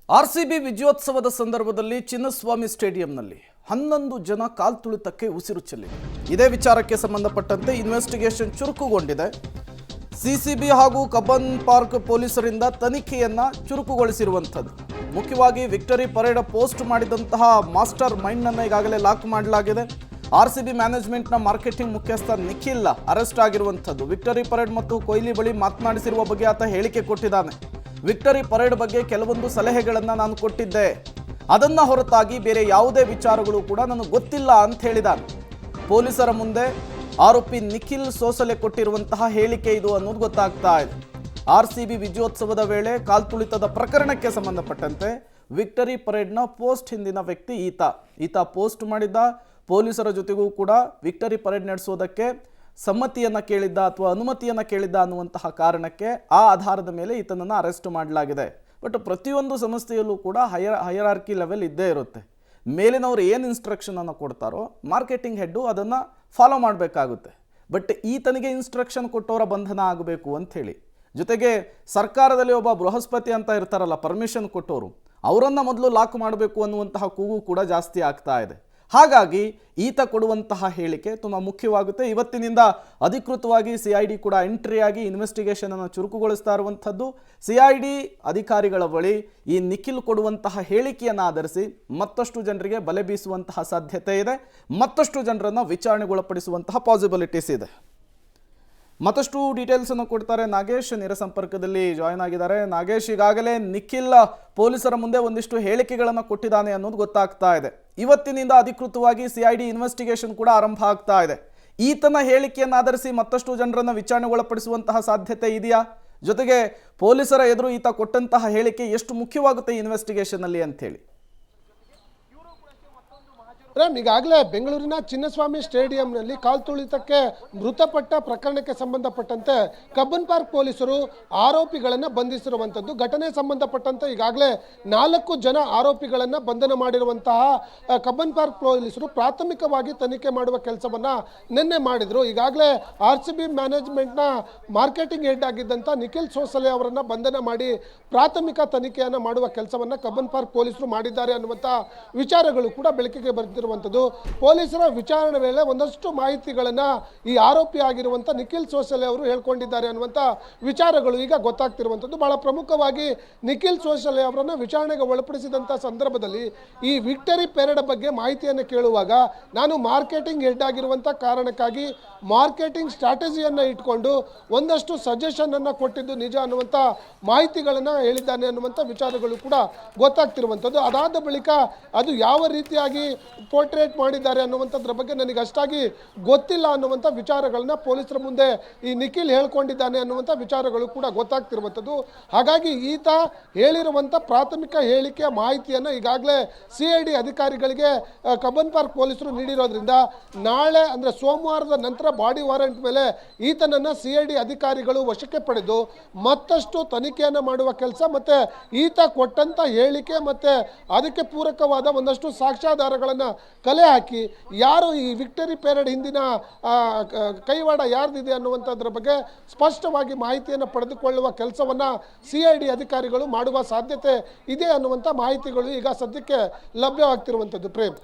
RCB ವಿಜಯೋತ್ಸವದ ಸಂದರ್ಭದಲ್ಲಿ ಚಿನ್ನಸ್ವಾಮಿ ಸ್ಟೇಡಿಯಂನಲ್ಲಿ 11 ಜನ ಕಾಲ್ತುಳಿತಕ್ಕೆ ಉಸಿರು ಚೆಲ್ಲಿದೆ. ಇದೇ ವಿಚಾರಕ್ಕೆ ಸಂಬಂಧಪಟ್ಟಂತೆ ಇನ್ವೆಸ್ಟಿಗೇಷನ್ ಚುರುಕುಗೊಂಡಿದೆ. ಸಿಸಿಬಿ ಹಾಗೂ ಕಬ್ಬನ್ ಪಾರ್ಕ್ ಪೊಲೀಸರಿಂದ ತನಿಖೆಯನ್ನ ಚುರುಕುಗೊಳಿಸಿರುವಂಥದ್ದು. ಮುಖ್ಯವಾಗಿ ವಿಕ್ಟರಿ ಪರೇಡ್ ಪೋಸ್ಟ್ ಮಾಡಿದಂತಹ ಮಾಸ್ಟರ್ ಮೈಂಡ್ ಅನ್ನು ಈಗಾಗಲೇ ಲಾಕ್ ಮಾಡಲಾಗಿದೆ. ಆರ್ಸಿಬಿ ಮ್ಯಾನೇಜ್ಮೆಂಟ್ನ ಮಾರ್ಕೆಟಿಂಗ್ ಮುಖ್ಯಸ್ಥ ನಿಖಿಲ್ ಅರೆಸ್ಟ್ ಆಗಿರುವಂಥದ್ದು. ವಿಕ್ಟರಿ ಪರೇಡ್ ಮತ್ತು ಕೊಹ್ಲಿ ಬಳಿ ಮಾತನಾಡಿಸಿರುವ ಬಗ್ಗೆ ಆತ ಹೇಳಿಕೆ ಕೊಟ್ಟಿದ್ದಾನೆ. ವಿಕ್ಟರಿ ಪರೇಡ್ ಬಗ್ಗೆ ಕೆಲವೊಂದು ಸಲಹೆಗಳನ್ನು ನಾನು ಕೊಟ್ಟಿದ್ದೆ, ಅದನ್ನ ಹೊರತಾಗಿ ಬೇರೆ ಯಾವುದೇ ವಿಚಾರಗಳು ಕೂಡ ನನಗೆ ಗೊತ್ತಿಲ್ಲ ಅಂತ ಹೇಳಿದ್ದಾನೆ. ಪೊಲೀಸರ ಮುಂದೆ ಆರೋಪಿ ನಿಖಿಲ್ ಸೋಸಲೆ ಕೊಟ್ಟಿರುವಂತಹ ಹೇಳಿಕೆ ಇದು ಅನ್ನೋದು ಗೊತ್ತಾಗ್ತಾ ಇದೆ. ಆರ್ಸಿಬಿ ವಿಜಯೋತ್ಸವದ ವೇಳೆ ಕಾಲ್ತುಳಿತದ ಪ್ರಕರಣಕ್ಕೆ ಸಂಬಂಧಪಟ್ಟಂತೆ ವಿಕ್ಟರಿ ಪರೇಡ್ನ ಪೋಸ್ಟ್ ಹಿಂದಿನ ವ್ಯಕ್ತಿ ಈತ ಪೋಸ್ಟ್ ಮಾಡಿದ್ದ. ಪೊಲೀಸರ ಜೊತೆಗೂ ಕೂಡ ವಿಕ್ಟರಿ ಪರೇಡ್ ನಡೆಸೋದಕ್ಕೆ ಸಮ್ಮತಿಯನ್ನು ಕೇಳಿದ್ದ ಅಥವಾ ಅನುಮತಿಯನ್ನು ಕೇಳಿದ್ದ ಅನ್ನುವಂತಹ ಕಾರಣಕ್ಕೆ ಆ ಆಧಾರದ ಮೇಲೆ ಈತನನ್ನು ಅರೆಸ್ಟ್ ಮಾಡಲಾಗಿದೆ. ಬಟ್ ಪ್ರತಿಯೊಂದು ಸಂಸ್ಥೆಯಲ್ಲೂ ಕೂಡ ಹೈರಾರ್ಕಿ ಲೆವೆಲ್ ಇದ್ದೇ ಇರುತ್ತೆ. ಮೇಲಿನವರು ಏನು ಇನ್ಸ್ಟ್ರಕ್ಷನನ್ನು ಕೊಡ್ತಾರೋ ಮಾರ್ಕೆಟಿಂಗ್ ಹೆಡ್ಡು ಅದನ್ನು ಫಾಲೋ ಮಾಡಬೇಕಾಗುತ್ತೆ. ಬಟ್ ಈತನಿಗೆ ಇನ್ಸ್ಟ್ರಕ್ಷನ್ ಕೊಟ್ಟವರ ಬಂಧನ ಆಗಬೇಕು ಅಂಥೇಳಿ, ಜೊತೆಗೆ ಸರ್ಕಾರದಲ್ಲಿ ಒಬ್ಬ ಬೃಹಸ್ಪತಿ ಅಂತ ಇರ್ತಾರಲ್ಲ, ಪರ್ಮಿಷನ್ ಕೊಟ್ಟವರು, ಅವರನ್ನು ಮೊದಲು ಲಾಕ್ ಮಾಡಬೇಕು ಅನ್ನುವಂತಹ ಕೂಗು ಕೂಡ ಜಾಸ್ತಿ ಆಗ್ತಾ ಇದೆ. ಹಾಗಾಗಿ ಈತ ಕೊಡುವಂತಹ ಹೇಳಿಕೆ ತುಂಬ ಮುಖ್ಯವಾಗುತ್ತೆ. ಇವತ್ತಿನಿಂದ ಅಧಿಕೃತವಾಗಿ ಸಿಐಡಿ ಕೂಡ ಎಂಟ್ರಿ ಆಗಿ ಇನ್ವೆಸ್ಟಿಗೇಷನ್ ಅನ್ನು ಚುರುಕುಗೊಳಿಸ್ತಾ ಇರುವಂಥದ್ದು. ಸಿಐಡಿ ಅಧಿಕಾರಿಗಳ ಬಳಿ ಈ ನಿಖಿಲ್ ಕೊಡುವಂತಹ ಹೇಳಿಕೆಯನ್ನು ಆಧರಿಸಿ ಮತ್ತಷ್ಟು ಜನರಿಗೆ ಬಲೆ ಬೀಸುವಂತಹ ಸಾಧ್ಯತೆ ಇದೆ, ಮತ್ತಷ್ಟು ಜನರನ್ನು ವಿಚಾರಣೆಗೊಳಪಡಿಸುವಂತಹ ಪಾಸಿಬಿಲಿಟೀಸ್ ಇದೆ. ಮತ್ತಷ್ಟು ಡೀಟೇಲ್ಸ್ ಅನ್ನು ಕೊಡ್ತಾರೆ ನಾಗೇಶ್, ನೇರ ಸಂಪರ್ಕದಲ್ಲಿ ಜಾಯ್ನ್ ಆಗಿದ್ದಾರೆ. ನಾಗೇಶ್, ಈಗಾಗಲೇ ನಿಖಿಲ್ ಪೊಲೀಸರ ಮುಂದೆ ಒಂದಿಷ್ಟು ಹೇಳಿಕೆಗಳನ್ನು ಕೊಟ್ಟಿದ್ದಾನೆ ಅನ್ನೋದು ಗೊತ್ತಾಗ್ತಾ ಇದೆ. ಇವತ್ತಿನಿಂದ ಅಧಿಕೃತವಾಗಿ ಸಿಐಡಿ ಇನ್ವೆಸ್ಟಿಗೇಷನ್ ಕೂಡ ಆರಂಭ ಆಗ್ತಾ ಇದೆ. ಈತನ ಹೇಳಿಕೆಯನ್ನು ಆಧರಿಸಿ ಮತ್ತಷ್ಟು ಜನರನ್ನು ವಿಚಾರಣೆಗೊಳಪಡಿಸುವಂತಹ ಸಾಧ್ಯತೆ ಇದೆಯಾ? ಜೊತೆಗೆ ಪೊಲೀಸರ ಎದುರು ಈತ ಕೊಟ್ಟಂತಹ ಹೇಳಿಕೆ ಎಷ್ಟು ಮುಖ್ಯವಾಗುತ್ತೆ ಇನ್ವೆಸ್ಟಿಗೇಷನ್ ಅಲ್ಲಿ ಅಂತ ಹೇಳಿ? ಈಗಾಗಲೇ ಬೆಂಗಳೂರಿನ ಚಿನ್ನಸ್ವಾಮಿ ಸ್ಟೇಡಿಯಂನಲ್ಲಿ ಕಾಲ್ತುಳಿತಕ್ಕೆ ಮೃತಪಟ್ಟ ಪ್ರಕರಣಕ್ಕೆ ಸಂಬಂಧಪಟ್ಟಂತೆ ಕಬ್ಬನ್ ಪಾರ್ಕ್ ಪೊಲೀಸರು ಆರೋಪಿಗಳನ್ನು ಬಂಧಿಸಿರುವಂಥದ್ದು. ಘಟನೆ ಸಂಬಂಧಪಟ್ಟಂತೆ ಈಗಾಗಲೇ 4 ಜನ ಆರೋಪಿಗಳನ್ನು ಬಂಧನ ಮಾಡಿರುವಂತಹ ಕಬ್ಬನ್ ಪಾರ್ಕ್ ಪೊಲೀಸರು ಪ್ರಾಥಮಿಕವಾಗಿ ತನಿಖೆ ಮಾಡುವ ಕೆಲಸವನ್ನು ನಿನ್ನೆ ಮಾಡಿದರು. ಈಗಾಗಲೇ ಆರ್ಸಿಬಿ ಮ್ಯಾನೇಜ್ಮೆಂಟ್ನ ಮಾರ್ಕೆಟಿಂಗ್ ಹೆಡ್ ಆಗಿದ್ದಂಥ ನಿಖಿಲ್ ಸೋಸಲೆ ಅವರನ್ನು ಬಂಧನ ಮಾಡಿ ಪ್ರಾಥಮಿಕ ತನಿಖೆಯನ್ನು ಮಾಡುವ ಕೆಲಸವನ್ನು ಕಬ್ಬನ್ ಪಾರ್ಕ್ ಪೊಲೀಸರು ಮಾಡಿದ್ದಾರೆ ಅನ್ನುವಂಥ ವಿಚಾರಗಳು ಕೂಡ ಬೆಳಕಿಗೆ ಬರ್ತಿರುವಂಥದ್ದು. ಪೊಲೀಸರ ವಿಚಾರಣೆ ವೇಳೆ ಒಂದಷ್ಟು ಮಾಹಿತಿಗಳನ್ನು ಈ ಆರೋಪಿ ಆಗಿರುವಂಥ ನಿಖಿಲ್ ಸೋಸಲೆ ಅವರು ಹೇಳ್ಕೊಂಡಿದ್ದಾರೆ ಅನ್ನುವಂಥ ವಿಚಾರಗಳು ಈಗ ಗೊತ್ತಾಗ್ತಿರುವಂಥದ್ದು. ಬಹಳ ಪ್ರಮುಖವಾಗಿ ನಿಖಿಲ್ ಸೋಸಲೆ ಅವರನ್ನು ವಿಚಾರಣೆಗೆ ಒಳಪಡಿಸಿದಂಥ ಸಂದರ್ಭದಲ್ಲಿ ಈ ವಿಕ್ಟರಿ ಪೆರೇಡ್ ಬಗ್ಗೆ ಮಾಹಿತಿಯನ್ನು ಕೇಳುವಾಗ ನಾನು ಮಾರ್ಕೆಟಿಂಗ್ ಹೆಡ್ ಆಗಿರುವಂಥ ಕಾರಣಕ್ಕಾಗಿ ಮಾರ್ಕೆಟಿಂಗ್ ಸ್ಟ್ರಾಟಜಿಯನ್ನು ಇಟ್ಕೊಂಡು ಒಂದಷ್ಟು ಸಜೆಷನ್ ಅನ್ನು ಕೊಟ್ಟಿದ್ದು ನಿಜ ಅನ್ನುವಂಥ ಮಾಹಿತಿಗಳನ್ನು ಹೇಳಿದ್ದಾನೆ ಅನ್ನುವಂಥ ವಿಚಾರಗಳು ಕೂಡ ಗೊತ್ತಾಗ್ತಿರುವಂಥದ್ದು. ಅದಾದ ಬಳಿಕ ಅದು ಯಾವ ರೀತಿಯಾಗಿ ಪೋರ್ಟ್ರೇಟ್ ಮಾಡಿದ್ದಾರೆ ಅನ್ನುವಂಥದ್ರ ಬಗ್ಗೆ ನನಗೆ ಅಷ್ಟಾಗಿ ಗೊತ್ತಿಲ್ಲ ಅನ್ನುವಂಥ ವಿಚಾರಗಳನ್ನ ಪೊಲೀಸರ ಮುಂದೆ ಈ ನಿಖಿಲ್ ಹೇಳ್ಕೊಂಡಿದ್ದಾನೆ ಅನ್ನುವಂಥ ವಿಚಾರಗಳು ಕೂಡ ಗೊತ್ತಾಗ್ತಿರುವಂಥದ್ದು. ಹಾಗಾಗಿ ಈತ ಹೇಳಿರುವಂಥ ಪ್ರಾಥಮಿಕ ಹೇಳಿಕೆಯ ಮಾಹಿತಿಯನ್ನು ಈಗಾಗಲೇ ಸಿಐಡಿ ಅಧಿಕಾರಿಗಳಿಗೆ ಕಬ್ಬನ್ ಪಾರ್ಕ್ ಪೊಲೀಸರು ನೀಡಿರೋದ್ರಿಂದ ನಾಳೆ ಅಂದರೆ ಸೋಮವಾರದ ನಂತರ ಬಾಡಿ ವಾರೆಂಟ್ ಮೇಲೆ ಈತನನ್ನು ಸಿಐಡಿ ಅಧಿಕಾರಿಗಳು ವಶಕ್ಕೆ ಪಡೆದು ಮತ್ತಷ್ಟು ತನಿಖೆಯನ್ನು ಮಾಡುವ ಕೆಲಸ ಮತ್ತು ಈತ ಕೊಟ್ಟಂಥ ಹೇಳಿಕೆ ಮತ್ತು ಅದಕ್ಕೆ ಪೂರಕವಾದ ಒಂದಷ್ಟು ಸಾಕ್ಷ್ಯಾಧಾರಗಳನ್ನು ಕಲೆ ಹಾಕಿ ಯಾರು ಈ ವಿಕ್ಟರಿ ಪೆರೇಡ್ ಹಿಂದಿನ ಕೈವಾಡ ಯಾರ್ದಿದೆ ಅನ್ನುವಂಥದ್ರ ಬಗ್ಗೆ ಸ್ಪಷ್ಟವಾಗಿ ಮಾಹಿತಿಯನ್ನು ಪಡೆದುಕೊಳ್ಳುವ ಕೆಲಸವನ್ನು ಸಿಐಡಿ ಅಧಿಕಾರಿಗಳು ಮಾಡುವ ಸಾಧ್ಯತೆ ಇದೆ ಅನ್ನುವಂಥ ಮಾಹಿತಿಗಳು ಈಗ ಸದ್ಯಕ್ಕೆ ಲಭ್ಯವಾಗ್ತಿರುವಂಥದ್ದು. ಪ್ರೇಮ್.